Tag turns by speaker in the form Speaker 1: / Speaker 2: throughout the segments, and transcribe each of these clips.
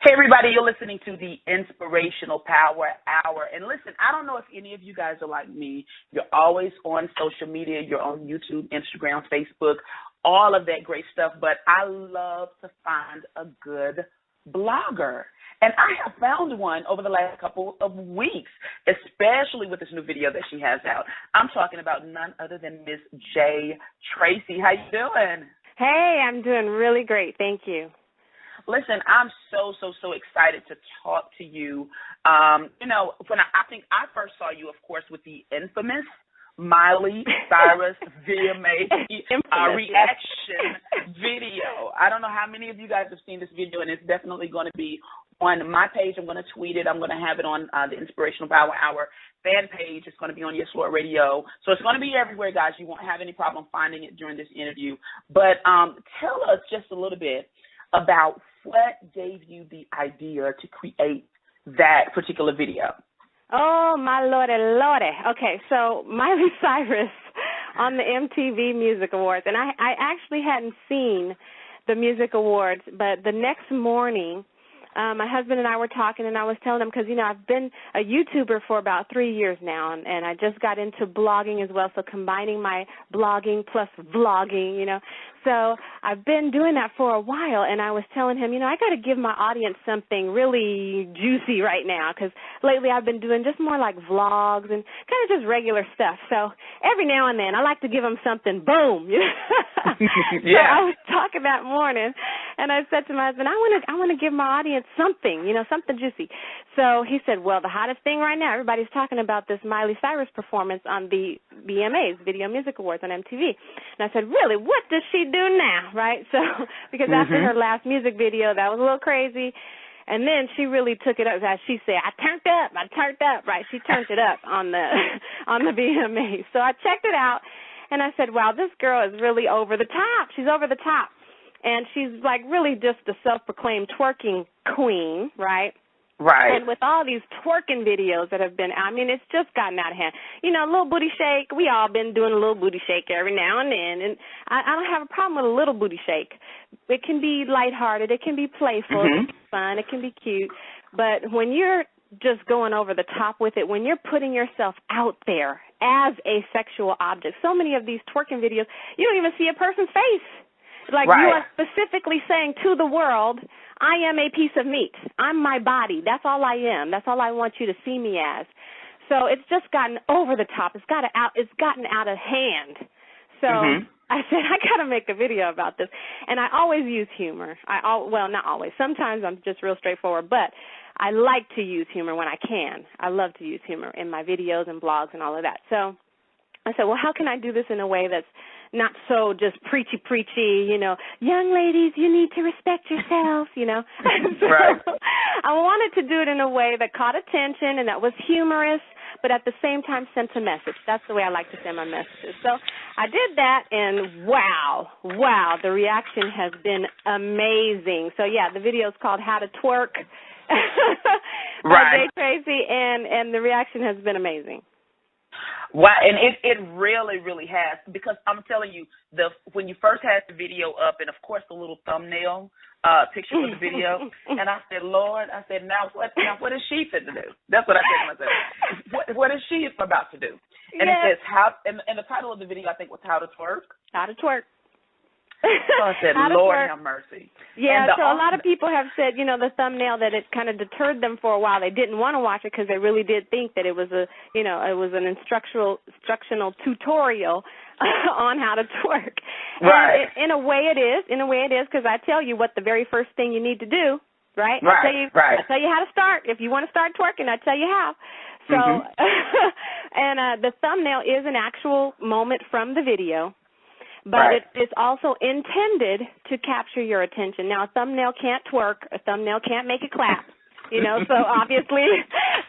Speaker 1: Hey, everybody, you're listening to the Inspirational Power Hour. And listen, I don't know if any of you guys are like me. You're always on social media. You're on YouTube, Instagram, Facebook, all of that great stuff. But I love to find a good blogger. And I have found one over the last couple of weeks, especially with this new video that she has out. I'm talking about none other than Miss Jae Tracie. How you doing?
Speaker 2: Hey, I'm doing really great. Thank you.
Speaker 1: Listen, I'm so excited to talk to you. When I think I first saw you, of course, with the infamous Miley Cyrus VMA reaction video. I don't know how many of you guys have seen this video, and it's definitely going to be on my page. I'm going to tweet it. I'm going to have it on the Inspirational Power Hour fan page. It's going to be on Yes Lord Radio. So it's going to be everywhere, guys. You won't have any problem finding it during this interview. But tell us just a little bit about what gave you the idea to create that particular video.
Speaker 2: Oh, my lordy. Okay, so Miley Cyrus on the MTV Music Awards, and I actually hadn't seen the Music Awards, but the next morning, my husband and I were talking, and I was telling him, because, I've been a YouTuber for about 3 years now, and I just got into blogging as well, so combining my blogging plus vlogging, So I've been doing that for a while, and I was telling him, I got to give my audience something really juicy right now, because lately I've been doing just more like vlogs and kind of just regular stuff. So every now and then I like to give them something, boom.
Speaker 1: Yeah.
Speaker 2: So I was talking that morning, and I said to my husband, I want to give my audience something, something juicy. So he said, well, the hottest thing right now, everybody's talking about this Miley Cyrus performance on the VMAs, Video Music Awards on MTV. And I said, really, what does she do now, right? So, because after her last music video, that was a little crazy. And then she really took it up, as she said, I turned up, right? She turned it up on the VMAs. So I checked it out, and I said, wow, this girl is really over the top. She's over the top. And she's like really just a self-proclaimed twerking queen, right?
Speaker 1: Right.
Speaker 2: And with all these twerking videos that have been, it's just gotten out of hand. A little booty shake, we all been doing a little booty shake every now and then, and I don't have a problem with a little booty shake. It can be lighthearted, it can be playful, it can be fun, it can be cute, but when you're just going over the top with it, when you're putting yourself out there as a sexual object, so many of these twerking videos, you don't even see a person's face. Like you are specifically saying to the world, I am a piece of meat. I'm my body. That's all I am. That's all I want you to see me as. So it's just gotten over the top. It's gotten out of hand. So I said, I got to make a video about this. And I always use humor. Well, not always. Sometimes I'm just real straightforward, but I like to use humor when I can. I love to use humor in my videos and blogs and all of that. So I said, well, how can I do this in a way that's not so just preachy, young ladies, you need to respect yourself, So
Speaker 1: right.
Speaker 2: I wanted to do it in a way that caught attention and that was humorous, but at the same time sent a message. That's the way I like to send my messages. So I did that, and wow, the reaction has been amazing. So, yeah, the video is called How to Twerk by Jae Tracie, and the reaction has been amazing.
Speaker 1: Wow, and it really has, because I'm telling you, when you first had the video up, and of course the little thumbnail picture for the video, and I said, Lord, now what is she fit to do? That's what I said to myself. What is she about to do? And it says and the title of the video I think was How to Twerk.
Speaker 2: How to Twerk.
Speaker 1: So I said, Lord have mercy.
Speaker 2: Yeah, so a lot of people have said, the thumbnail, that it kind of deterred them for a while. They didn't want to watch it because they really did think that it was an instructional tutorial on how to twerk.
Speaker 1: Right.
Speaker 2: And in a way it is, because I tell you what the very first thing you need to do, right? I tell you how to start. If you want to start twerking, I tell you how. So, and the thumbnail is an actual moment from the video. But it's also intended to capture your attention. Now, a thumbnail can't twerk. A thumbnail can't make it clap. So obviously,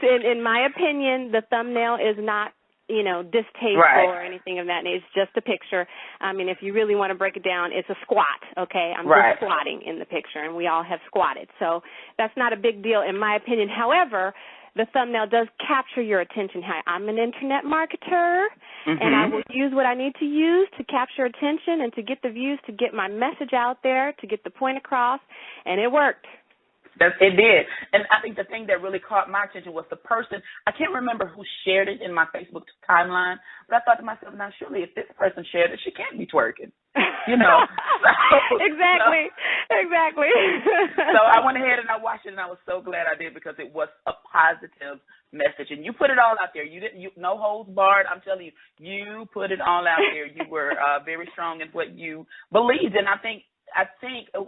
Speaker 2: in my opinion, the thumbnail is not, distasteful or anything of that nature. It's just a picture. If you really want to break it down, it's a squat, okay? I'm just squatting in the picture, and we all have squatted. So that's not a big deal in my opinion. However, the thumbnail does capture your attention. Hi, I'm an internet marketer, and I will use what I need to use to capture attention and to get the views, to get my message out there, to get the point across, and it worked.
Speaker 1: It did. And I think the thing that really caught my attention was the person, I can't remember who shared it in my Facebook timeline, but I thought to myself, now surely if this person shared it, she can't be twerking. You know.
Speaker 2: Exactly.
Speaker 1: So I went ahead and I watched it, and I was so glad I did because it was a positive message. And you put it all out there. No holds barred. I'm telling you, you put it all out there. You were very strong in what you believed. And I think,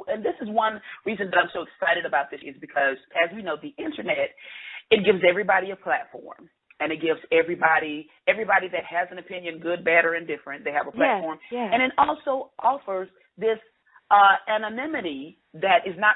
Speaker 1: and this is one reason that I'm so excited about this, is because, as we know, the internet, it gives everybody a platform. And it gives everybody that has an opinion, good, bad, or indifferent, they have a platform.
Speaker 2: Yes.
Speaker 1: And it also offers this anonymity that is not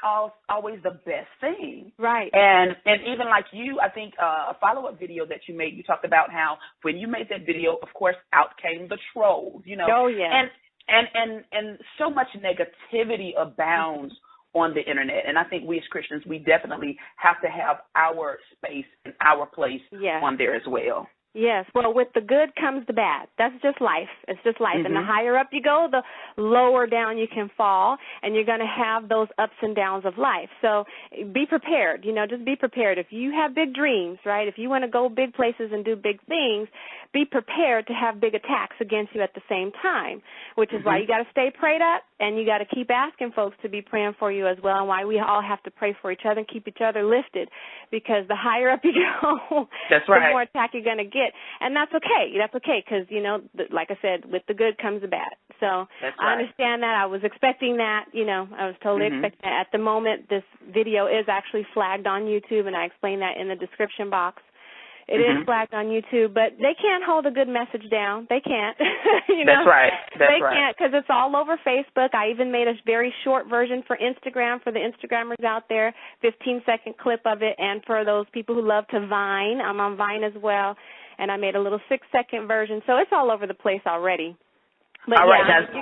Speaker 1: always the best thing.
Speaker 2: Right.
Speaker 1: And even like you, I think a follow-up video that you made, you talked about how when you made that video, of course, out came the trolls, you know.
Speaker 2: Oh, yeah.
Speaker 1: And so much negativity abounds on the internet. And I think we as Christians, we definitely have to have our space and our place on there as well.
Speaker 2: Yes. Well, with the good comes the bad. That's just life. It's just life. And the higher up you go, the lower down you can fall, and you're going to have those ups and downs of life. So be prepared. You know, just be prepared. If you have big dreams, right, if you want to go big places and do big things, be prepared to have big attacks against you at the same time, which is why you got to stay prayed up, and you got to keep asking folks to be praying for you as well, and why we all have to pray for each other and keep each other lifted, because the higher up you go,
Speaker 1: that's right,
Speaker 2: the more attack you're going to get. And that's okay. That's okay because, you know, like I said, with the good comes the bad. So I understand that. I was expecting that. You know, I was totally expecting that. At the moment, this video is actually flagged on YouTube, and I explained that in the description box. It is flagged on YouTube, but they can't hold a good message down. They can't. You know?
Speaker 1: That's right. They
Speaker 2: can't because it's all over Facebook. I even made a very short version for Instagram for the Instagrammers out there, 15-second clip of it, and for those people who love to Vine. I'm on Vine as well, and I made a little 6-second version. So it's all over the place already. But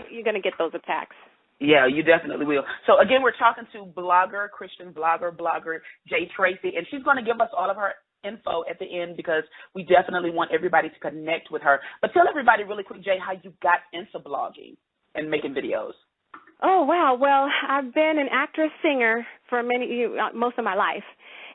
Speaker 2: you're going to get those attacks.
Speaker 1: Yeah, you definitely will. So, again, we're talking to Christian blogger, Jae Tracie, and she's going to give us all of her info at the end because we definitely want everybody to connect with her. But tell everybody really quick, Jay, how you got into blogging and making videos.
Speaker 2: Oh, wow. Well, I've been an actress, singer for most of my life.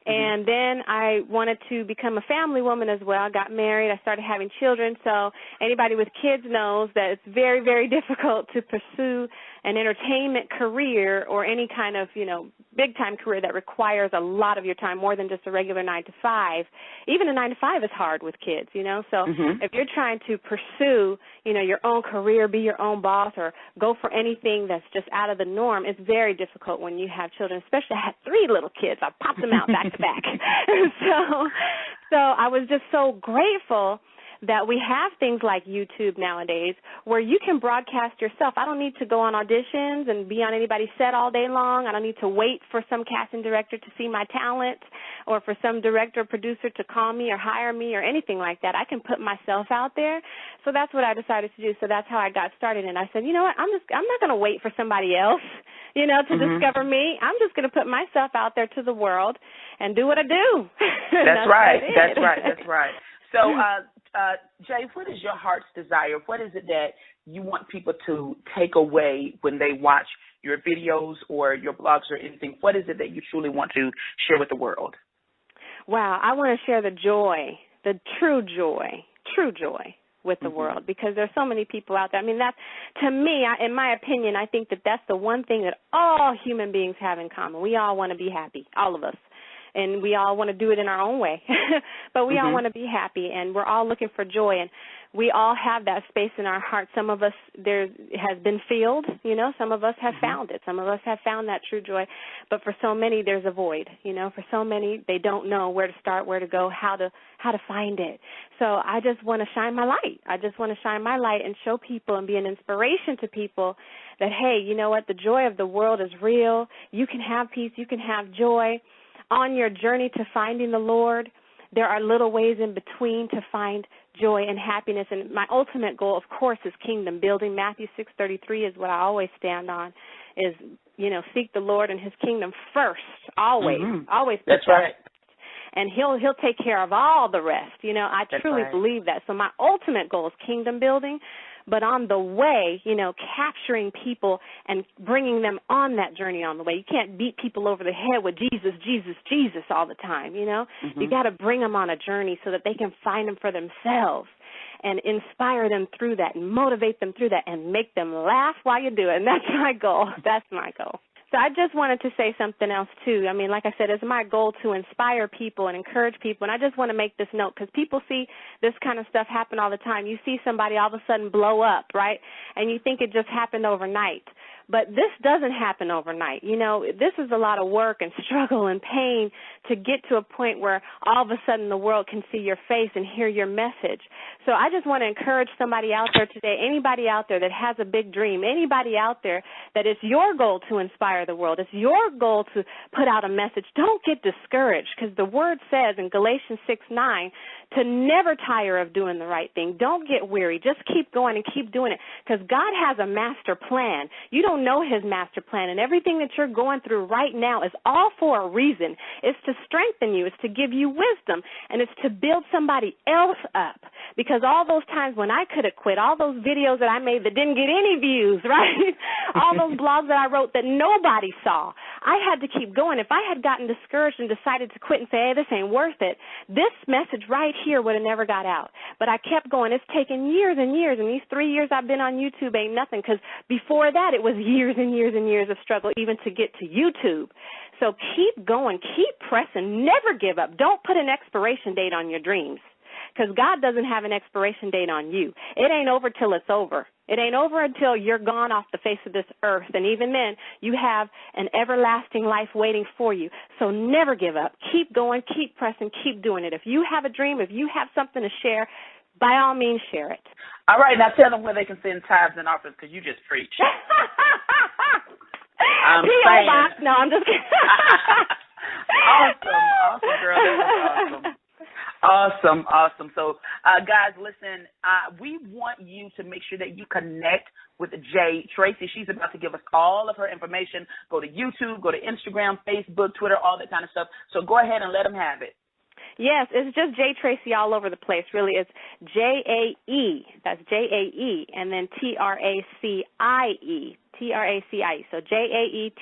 Speaker 2: And then I wanted to become a family woman as well. I got married. I started having children. So anybody with kids knows that it's very, very difficult to pursue an entertainment career or any kind of, you know, big-time career that requires a lot of your time, more than just a regular 9-to-5. Even a 9-to-5 is hard with kids, you know. So if you're trying to pursue, you know, your own career, be your own boss, or go for anything that's just out of the norm, it's very difficult when you have children, especially I had 3 little kids. I popped them out back to back. So I was just so grateful that we have things like YouTube nowadays where you can broadcast yourself. I don't need to go on auditions and be on anybody's set all day long. I don't need to wait for some casting director to see my talent or for some director or producer to call me or hire me or anything like that. I can put myself out there. So that's what I decided to do. So that's how I got started. And I said, you know what, I'm not going to wait for somebody else, you know, to discover me. I'm just going to put myself out there to the world and do what I do.
Speaker 1: That's right. So, Jay, what is your heart's desire? What is it that you want people to take away when they watch your videos or your blogs or anything? What is it that you truly want to share with the world?
Speaker 2: Wow, I want to share the joy, the true joy with the world, because there's so many people out there. I mean, that's, to me, in my opinion, I think that that's the one thing that all human beings have in common. We all want to be happy, all of us. And we all want to do it in our own way. But we all want to be happy, and we're all looking for joy. And we all have that space in our heart. Some of us, there has been filled, you know. Some of us have found it. Some of us have found that true joy. But for so many, there's a void, you know. For so many, they don't know where to start, where to go, how to find it. So I just want to shine my light. I just want to shine my light and show people and be an inspiration to people that, hey, you know what, the joy of the world is real. You can have peace. You can have joy. On your journey to finding the Lord, there are little ways in between to find joy and happiness. And my ultimate goal, of course, is kingdom building. Matthew 6:33 is what I always stand on, is, you know, seek the Lord and his kingdom first, always. Always.
Speaker 1: That's right.
Speaker 2: And he'll take care of all the rest. You know, I truly believe that. So my ultimate goal is kingdom building. but on the way, you know, capturing people and bringing them on that journey on the way. You can't beat people over the head with Jesus, Jesus, Jesus all the time, you know. You got to bring them on a journey so that they can find them for themselves and inspire them through that and motivate them through that and make them laugh while you do it. And that's my goal. That's my goal. So I just wanted to say something else, too. I mean, like I said, it's my goal to inspire people and encourage people. And I just want to make this note because people see this kind of stuff happen all the time. You see somebody all of a sudden blow up, right, and you think it just happened overnight. But this doesn't happen overnight. You know, this is a lot of work and struggle and pain to get to a point where all of a sudden the world can see your face and hear your message. So I just want to encourage somebody out there today, anybody out there that has a big dream, anybody out there that it's your goal to inspire the world, it's your goal to put out a message. Don't get discouraged because the word says in Galatians 6:9 to never tire of doing the right thing. Don't get weary. Just keep going and keep doing it because God has a master plan. You don't know his master plan, and everything that you're going through right now is all for a reason. It's to strengthen you. It's to give you wisdom, and it's to build somebody else up because all those times when I could have quit, all those videos that I made that didn't get any views, right, all those blogs that I wrote that nobody saw, I had to keep going. If I had gotten discouraged and decided to quit and say, hey, this ain't worth it, this message right here would have never got out. But I kept going. It's taken years and years, and these 3 years I've been on YouTube ain't nothing because before that it was years and years and years of struggle even to get to YouTube. So keep going. Keep pressing. Never give up. Don't put an expiration date on your dreams because God doesn't have an expiration date on you. It ain't over till it's over. It ain't over until you're gone off the face of this earth. And even then, you have an everlasting life waiting for you. So never give up. Keep going, keep pressing, keep doing it. If you have a dream, if you have something to share, by all means, share it.
Speaker 1: All right, now tell them where they can send tithes and offerings because you just preached. I'm saying.
Speaker 2: Box. No, I'm just kidding.
Speaker 1: Awesome, girl. That was awesome. Awesome. So, guys, listen, we want you to make sure that you connect with Jae Tracie. She's about to give us all of her information. Go to YouTube, go to Instagram, Facebook, Twitter, all that kind of stuff. So go ahead and let them have it.
Speaker 2: Yes, it's just Jae Tracie all over the place, really. It's Jae, that's Jae, and then Tracie, Tracie. So Jae,